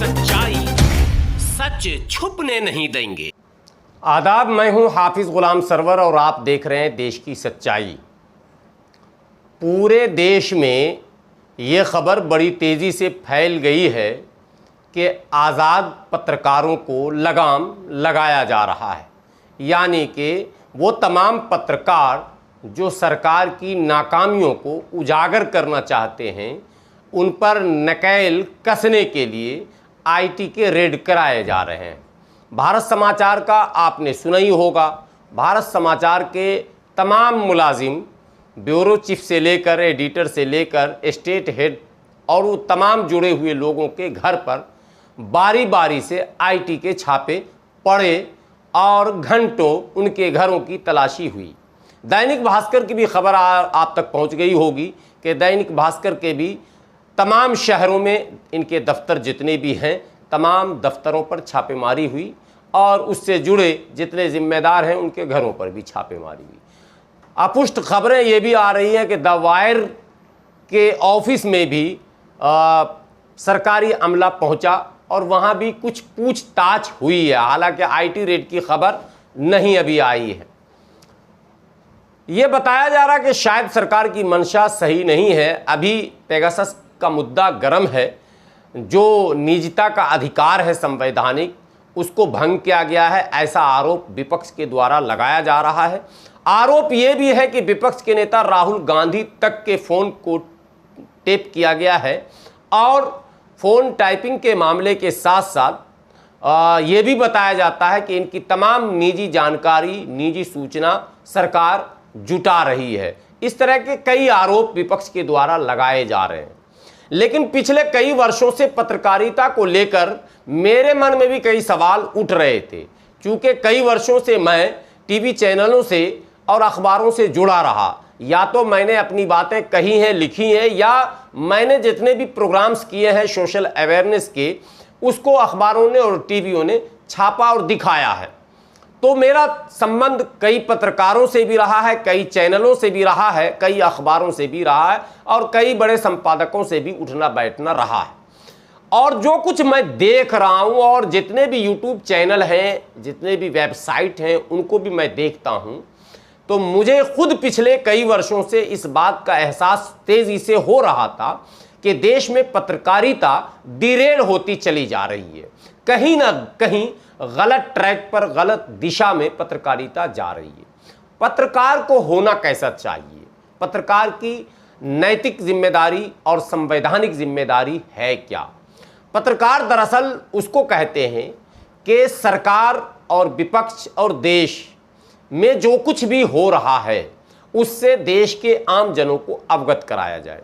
सच्चाई सच छुपने नहीं देंगे। आदाब, मैं हूं हाफिज गुलाम सरवर और आप देख रहे हैं देश की सच्चाई। पूरे देश में ये खबर बड़ी तेज़ी से फैल गई है कि आज़ाद पत्रकारों को लगाम लगाया जा रहा है, यानी कि वो तमाम पत्रकार जो सरकार की नाकामियों को उजागर करना चाहते हैं, उन पर नकेल कसने के लिए आईटी के रेड कराए जा रहे हैं। भारत समाचार का आपने सुना ही होगा। भारत समाचार के तमाम मुलाजिम, ब्यूरो चीफ से लेकर एडिटर से लेकर स्टेट हेड और वो तमाम जुड़े हुए लोगों के घर पर बारी बारी से आईटी के छापे पड़े और घंटों उनके घरों की तलाशी हुई। दैनिक भास्कर की भी खबर आप तक पहुंच गई होगी कि दैनिक भास्कर के भी तमाम शहरों में इनके दफ्तर जितने भी हैं, तमाम दफ्तरों पर छापेमारी हुई और उससे जुड़े जितने जिम्मेदार हैं उनके घरों पर भी छापेमारी हुई। अपुष्ट खबरें ये भी आ रही हैं कि द वायर के ऑफिस में भी सरकारी अमला पहुंचा और वहां भी कुछ पूछताछ हुई है। हालांकि आईटी रेड की खबर नहीं अभी आई है। ये बताया जा रहा कि शायद सरकार की मंशा सही नहीं है। अभी पेगासस का मुद्दा गर्म है। जो निजता का अधिकार है संवैधानिक, उसको भंग किया गया है, ऐसा आरोप विपक्ष के द्वारा लगाया जा रहा है। आरोप ये भी है कि विपक्ष के नेता राहुल गांधी तक के फ़ोन को टेप किया गया है और फ़ोन टाइपिंग के मामले के साथ साथ ये भी बताया जाता है कि इनकी तमाम निजी जानकारी, निजी सूचना सरकार जुटा रही है। इस तरह के कई आरोप विपक्ष के द्वारा लगाए जा रहे हैं। लेकिन पिछले कई वर्षों से पत्रकारिता को लेकर मेरे मन में भी कई सवाल उठ रहे थे, क्योंकि कई वर्षों से मैं टीवी चैनलों से और अखबारों से जुड़ा रहा। या तो मैंने अपनी बातें कही हैं, लिखी हैं, या मैंने जितने भी प्रोग्राम्स किए हैं सोशल अवेयरनेस के, उसको अखबारों ने और टीवियों ने छापा और दिखाया है। तो मेरा संबंध कई पत्रकारों से भी रहा है, कई चैनलों से भी रहा है, कई अखबारों से भी रहा है और कई बड़े संपादकों से भी उठना बैठना रहा है। और जो कुछ मैं देख रहा हूं और जितने भी यूट्यूब चैनल हैं, जितने भी वेबसाइट हैं, उनको भी मैं देखता हूं, तो मुझे खुद पिछले कई वर्षों से इस बात का एहसास तेजी से हो रहा था कि देश में पत्रकारिता डिरेल होती चली जा रही है। कहीं ना कहीं गलत ट्रैक पर, गलत दिशा में पत्रकारिता जा रही है। पत्रकार को होना कैसा चाहिए? पत्रकार की नैतिक जिम्मेदारी और संवैधानिक जिम्मेदारी है क्या? पत्रकार दरअसल उसको कहते हैं कि सरकार और विपक्ष और देश में जो कुछ भी हो रहा है उससे देश के आम जनों को अवगत कराया जाए।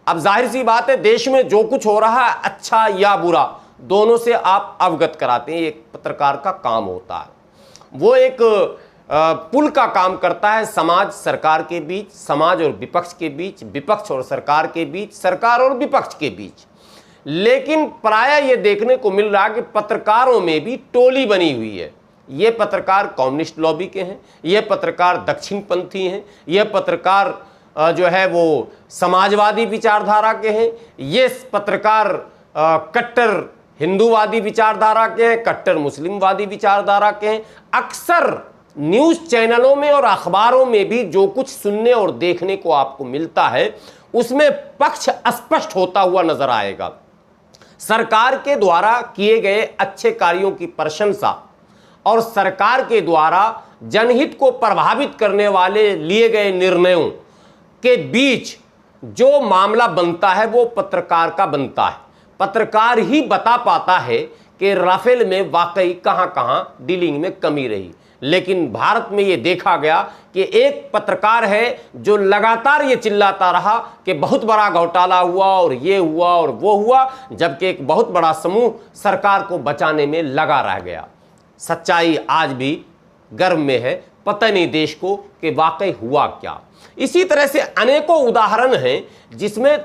अब जाहिर सी बात है, देश में जो कुछ हो रहा है, अच्छा या बुरा, दोनों से आप अवगत कराते हैं। एक पत्रकार का काम होता है। वो एक पुल का काम करता है समाज सरकार के बीच, समाज और विपक्ष के बीच, विपक्ष और सरकार के बीच, सरकार और विपक्ष के बीच। लेकिन प्रायः ये देखने को मिल रहा है कि पत्रकारों में भी टोली बनी हुई है। ये पत्रकार कम्युनिस्ट लॉबी के हैं, ये पत्रकार दक्षिणपंथी हैं, ये पत्रकार जो है वो समाजवादी विचारधारा के हैं, ये पत्रकार कट्टर हिंदूवादी विचारधारा के हैं, कट्टर मुस्लिमवादी विचारधारा के हैं। अक्सर न्यूज़ चैनलों में और अखबारों में भी जो कुछ सुनने और देखने को आपको मिलता है, उसमें पक्ष स्पष्ट होता हुआ नजर आएगा। सरकार के द्वारा किए गए अच्छे कार्यों की प्रशंसा और सरकार के द्वारा जनहित को प्रभावित करने वाले लिए गए निर्णयों के बीच जो मामला बनता है वो पत्रकार का बनता है। पत्रकार ही बता पाता है कि राफेल में वाकई कहां कहां डीलिंग में कमी रही। लेकिन भारत में ये देखा गया कि एक पत्रकार है जो लगातार ये चिल्लाता रहा कि बहुत बड़ा घोटाला हुआ और ये हुआ और वो हुआ, जबकि एक बहुत बड़ा समूह सरकार को बचाने में लगा रह गया। सच्चाई आज भी गर्भ में है, पता नहीं देश को कि वाकई हुआ क्या। इसी तरह से अनेकों उदाहरण हैं जिसमें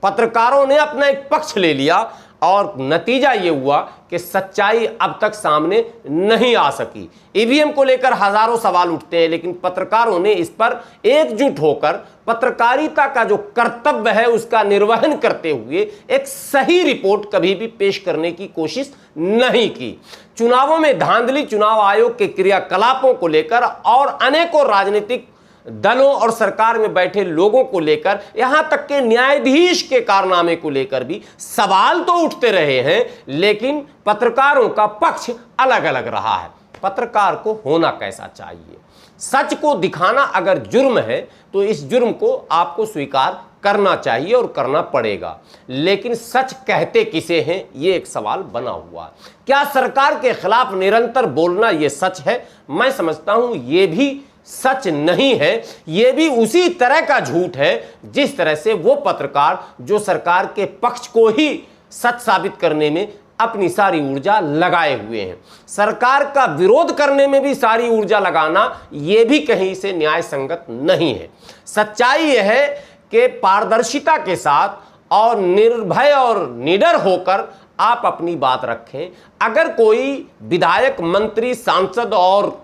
पत्रकारों ने अपना एक पक्ष ले लिया और नतीजा ये हुआ कि सच्चाई अब तक सामने नहीं आ सकी। ईवीएम को लेकर हजारों सवाल उठते हैं, लेकिन पत्रकारों ने इस पर एकजुट होकर पत्रकारिता का जो कर्तव्य है उसका निर्वहन करते हुए एक सही रिपोर्ट कभी भी पेश करने की कोशिश नहीं की। चुनावों में धांधली, चुनाव आयोग के क्रियाकलापों को लेकर और अनेकों राजनीतिक दलों और सरकार में बैठे लोगों को लेकर, यहां तक के न्यायाधीश के कारनामे को लेकर भी सवाल तो उठते रहे हैं, लेकिन पत्रकारों का पक्ष अलग अलग रहा है। पत्रकार को होना कैसा चाहिए? सच को दिखाना अगर जुर्म है तो इस जुर्म को आपको स्वीकार करना चाहिए और करना पड़ेगा, लेकिन सच कहते किसे हैं, यह एक सवाल बना हुआ है। क्या सरकार के खिलाफ निरंतर बोलना यह सच है? मैं समझता हूं यह भी सच नहीं है। यह भी उसी तरह का झूठ है जिस तरह से वो पत्रकार जो सरकार के पक्ष को ही सच साबित करने में अपनी सारी ऊर्जा लगाए हुए हैं। सरकार का विरोध करने में भी सारी ऊर्जा लगाना यह भी कहीं से न्याय संगत नहीं है। सच्चाई यह है कि पारदर्शिता के साथ और निर्भय और निडर होकर आप अपनी बात रखें। अगर कोई विधायक, मंत्री, सांसद और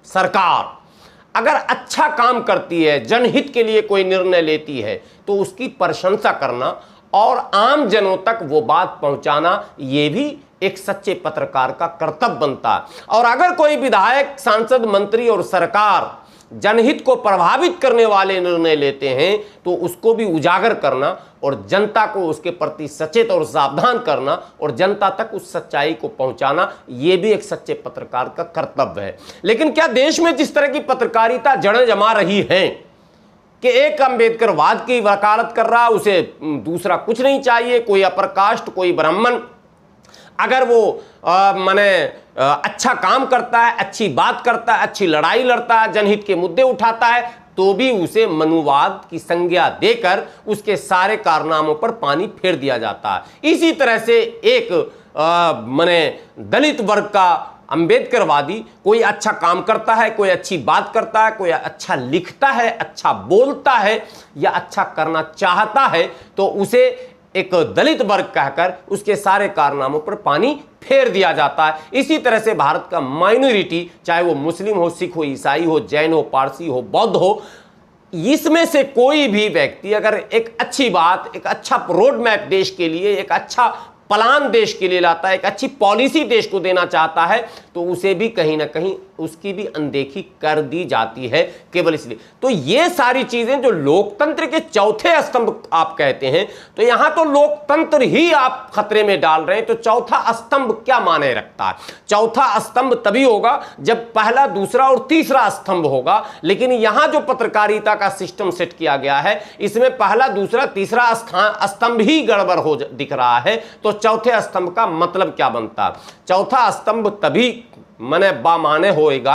सरकार अगर अच्छा काम करती है, जनहित के लिए कोई निर्णय लेती है, तो उसकी प्रशंसा करना और आम जनों तक वो बात पहुंचाना ये भी एक सच्चे पत्रकार का कर्तव्य बनता है। और अगर कोई विधायक, सांसद, मंत्री और सरकार जनहित को प्रभावित करने वाले निर्णय लेते हैं तो उसको भी उजागर करना और जनता को उसके प्रति सचेत और सावधान करना और जनता तक उस सच्चाई को पहुंचाना, यह भी एक सच्चे पत्रकार का कर्तव्य है। लेकिन क्या देश में जिस तरह की पत्रकारिता जड़ें जमा रही हैं कि एक अम्बेडकरवाद की वकालत कर रहा, उसे दूसरा कुछ नहीं चाहिए, कोई अपर कास्ट, कोई ब्राह्मण अगर वो अच्छा काम करता है, अच्छी बात करता है, अच्छी लड़ाई लड़ता है, जनहित के मुद्दे उठाता है, तो भी उसे मनुवाद की संज्ञा देकर उसके सारे कारनामों पर पानी फेर दिया जाता है। इसी तरह से एक दलित वर्ग का अम्बेडकरवादी कोई अच्छा काम करता है, कोई अच्छी बात करता है, कोई अच्छा लिखता है, अच्छा बोलता है या अच्छा करना चाहता है, तो उसे एक दलित वर्ग कहकर उसके सारे कारनामों पर पानी फेर दिया जाता है। इसी तरह से भारत का माइनॉरिटी, चाहे वो मुस्लिम हो, सिख हो, ईसाई हो, जैन हो, पारसी हो, बौद्ध हो, इसमें से कोई भी व्यक्ति अगर एक अच्छी बात, एक अच्छा रोड मैप देश के लिए, एक अच्छा प्लान देश के लिए लाता है, एक अच्छी पॉलिसी देश को देना चाहता है, तो उसे भी कहीं ना कहीं उसकी भी अनदेखी कर दी जाती है केवल इसलिए। तो ये सारी चीजें जो लोकतंत्र के चौथे स्तंभ आप कहते हैं, तो यहां तो लोकतंत्र ही आप खतरे में डाल रहे हैं। तो चौथा स्तंभ क्या माने रखता है? चौथा स्तंभ तभी होगा जब पहला, दूसरा और तीसरा स्तंभ होगा। लेकिन यहां जो पत्रकारिता का सिस्टम सेट किया गया है, इसमें पहला, दूसरा, तीसरा स्तंभ ही गड़बड़ हो दिख रहा है। तो चौथे स्तंभ का मतलब क्या बनता? चौथा स्तंभ तभी बामाने होएगा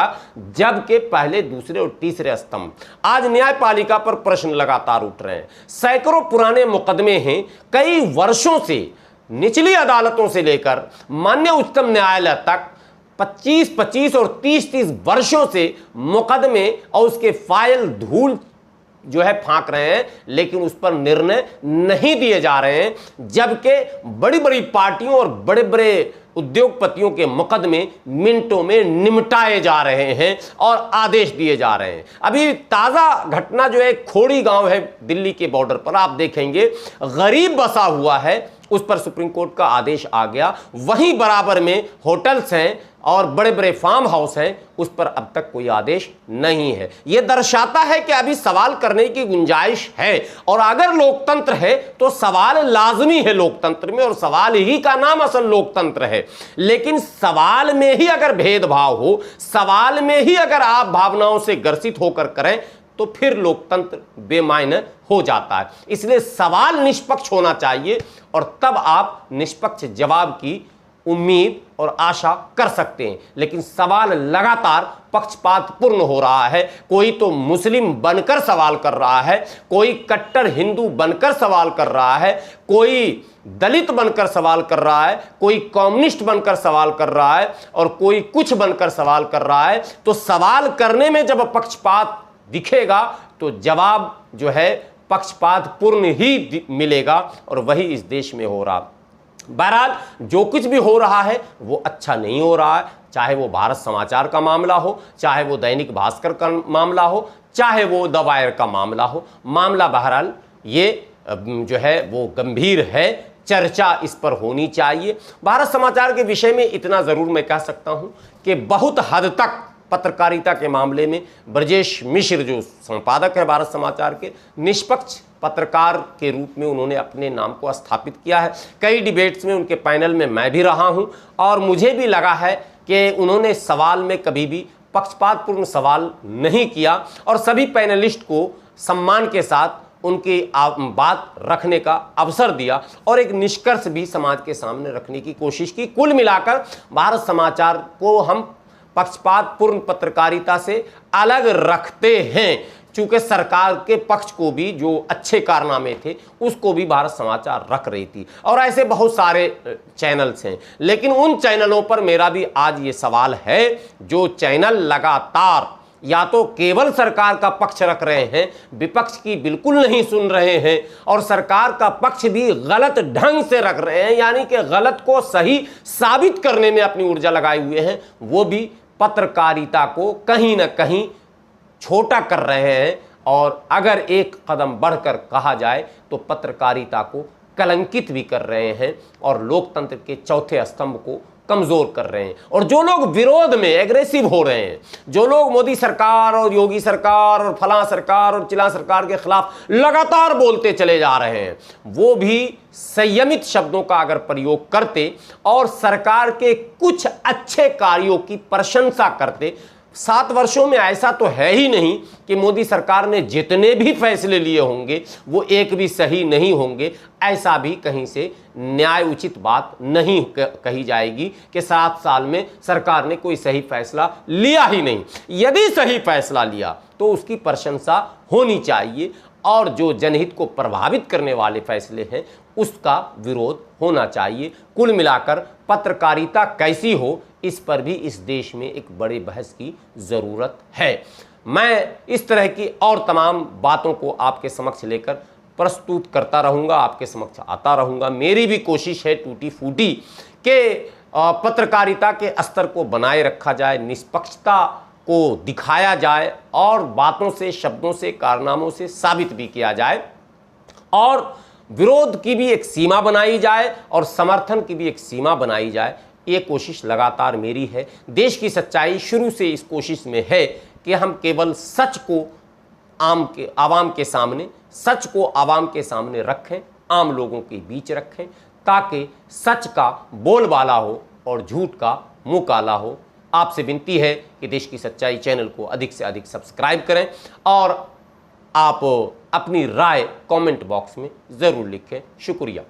जबकि पहले, दूसरे और तीसरे स्तंभ। आज न्यायपालिका पर प्रश्न लगातार उठ रहे हैं। सैकड़ों पुराने मुकदमे हैं, कई वर्षों से निचली अदालतों से लेकर माननीय उच्चतम न्यायालय तक 25-25 और 30-30 वर्षों से मुकदमे और उसके फाइल धूल जो है फांक रहे हैं, लेकिन उस पर निर्णय नहीं दिए जा रहे हैं। जबकि बड़ी बड़ी पार्टियों और बड़े बड़े उद्योगपतियों के मुकदमे मिनटों में निमटाए जा रहे हैं और आदेश दिए जा रहे हैं। अभी ताजा घटना जो है, खोड़ी गांव है दिल्ली के बॉर्डर पर, आप देखेंगे गरीब बसा हुआ है, उस पर सुप्रीम कोर्ट का आदेश आ गया। वहीं बराबर में होटल्स हैं और बड़े बड़े फार्म हाउस हैं, उस पर अब तक कोई आदेश नहीं है। यह दर्शाता है कि अभी सवाल करने की गुंजाइश है, और अगर लोकतंत्र है तो सवाल लाजमी है लोकतंत्र में, और सवाल ही का नाम असल लोकतंत्र है। लेकिन सवाल में ही अगर भेदभाव हो, सवाल में ही अगर आप भावनाओं से ग्रसित होकर करें, तो फिर लोकतंत्र बेमायने हो जाता है। इसलिए सवाल निष्पक्ष होना चाहिए और तब आप निष्पक्ष जवाब की उम्मीद और आशा कर सकते हैं। लेकिन सवाल लगातार पक्षपातपूर्ण हो रहा है। कोई तो मुस्लिम बनकर सवाल कर रहा है, कोई कट्टर हिंदू बनकर सवाल कर रहा है, कोई दलित बनकर सवाल कर रहा है, कोई कम्युनिस्ट बनकर सवाल कर रहा है, और कोई कुछ बनकर सवाल कर रहा है। तो सवाल करने में जब पक्षपात दिखेगा तो जवाब जो है पक्षपातपूर्ण ही मिलेगा, और वही इस देश में हो रहा। बहरहाल जो कुछ भी हो रहा है वो अच्छा नहीं हो रहा है, चाहे वो भारत समाचार का मामला हो, चाहे वो दैनिक भास्कर का मामला हो, चाहे वो द वायर का मामला हो। मामला बहरहाल ये जो है वो गंभीर है, चर्चा इस पर होनी चाहिए। भारत समाचार के विषय में इतना ज़रूर मैं कह सकता हूं कि बहुत हद तक पत्रकारिता के मामले में ब्रजेश मिश्र जो संपादक है भारत समाचार के, निष्पक्ष पत्रकार के रूप में उन्होंने अपने नाम को स्थापित किया है। कई डिबेट्स में उनके पैनल में मैं भी रहा हूं और मुझे भी लगा है कि उन्होंने सवाल में कभी भी पक्षपातपूर्ण सवाल नहीं किया और सभी पैनलिस्ट को सम्मान के साथ उनकी बात रखने का अवसर दिया और एक निष्कर्ष भी समाज के सामने रखने की कोशिश की। कुल मिलाकर भारत समाचार को हम पक्षपातपूर्ण पत्रकारिता से अलग रखते हैं, चूंकि सरकार के पक्ष को भी जो अच्छे कारनामे थे उसको भी भारत समाचार रख रही थी और ऐसे बहुत सारे चैनल्स हैं। लेकिन उन चैनलों पर मेरा भी आज ये सवाल है जो चैनल लगातार या तो केवल सरकार का पक्ष रख रहे हैं, विपक्ष की बिल्कुल नहीं सुन रहे हैं और सरकार का पक्ष भी गलत ढंग से रख रहे हैं, यानी कि गलत को सही साबित करने में अपनी ऊर्जा लगाए हुए हैं, वो भी पत्रकारिता को कहीं ना कहीं छोटा कर रहे हैं और अगर एक कदम बढ़कर कहा जाए तो पत्रकारिता को कलंकित भी कर रहे हैं और लोकतंत्र के चौथे स्तंभ को कमजोर कर रहे हैं। और जो लोग विरोध में एग्रेसिव हो रहे हैं, जो लोग मोदी सरकार और योगी सरकार और फलां सरकार और चिला सरकार के खिलाफ लगातार बोलते चले जा रहे हैं, वो भी संयमित शब्दों का अगर प्रयोग करते और सरकार के कुछ अच्छे कार्यों की प्रशंसा करते। 7 वर्षों में ऐसा तो है ही नहीं कि मोदी सरकार ने जितने भी फैसले लिए होंगे वो एक भी सही नहीं होंगे, ऐसा भी कहीं से न्याय उचित बात नहीं कही जाएगी कि 7 साल में सरकार ने कोई सही फैसला लिया ही नहीं। यदि सही फैसला लिया तो उसकी प्रशंसा होनी चाहिए और जो जनहित को प्रभावित करने वाले फैसले हैं उसका विरोध होना चाहिए। कुल मिलाकर पत्रकारिता कैसी हो इस पर भी इस देश में एक बड़े बहस की ज़रूरत है। मैं इस तरह की और तमाम बातों को आपके समक्ष लेकर प्रस्तुत करता रहूँगा, आपके समक्ष आता रहूँगा। मेरी भी कोशिश है टूटी फूटी कि पत्रकारिता के स्तर को बनाए रखा जाए, निष्पक्षता को दिखाया जाए और बातों से, शब्दों से, कारनामों से साबित भी किया जाए और विरोध की भी एक सीमा बनाई जाए और समर्थन की भी एक सीमा बनाई जाए। ये कोशिश लगातार मेरी है। देश की सच्चाई शुरू से इस कोशिश में है कि हम केवल सच को आवाम के सामने, सच को आवाम के सामने रखें, आम लोगों के बीच रखें, ताकि सच का बोलबाला हो और झूठ का मुंह काला हो। आपसे विनती है कि देश की सच्चाई चैनल को अधिक से अधिक सब्सक्राइब करें और आप अपनी राय कमेंट बॉक्स में ज़रूर लिखें। शुक्रिया।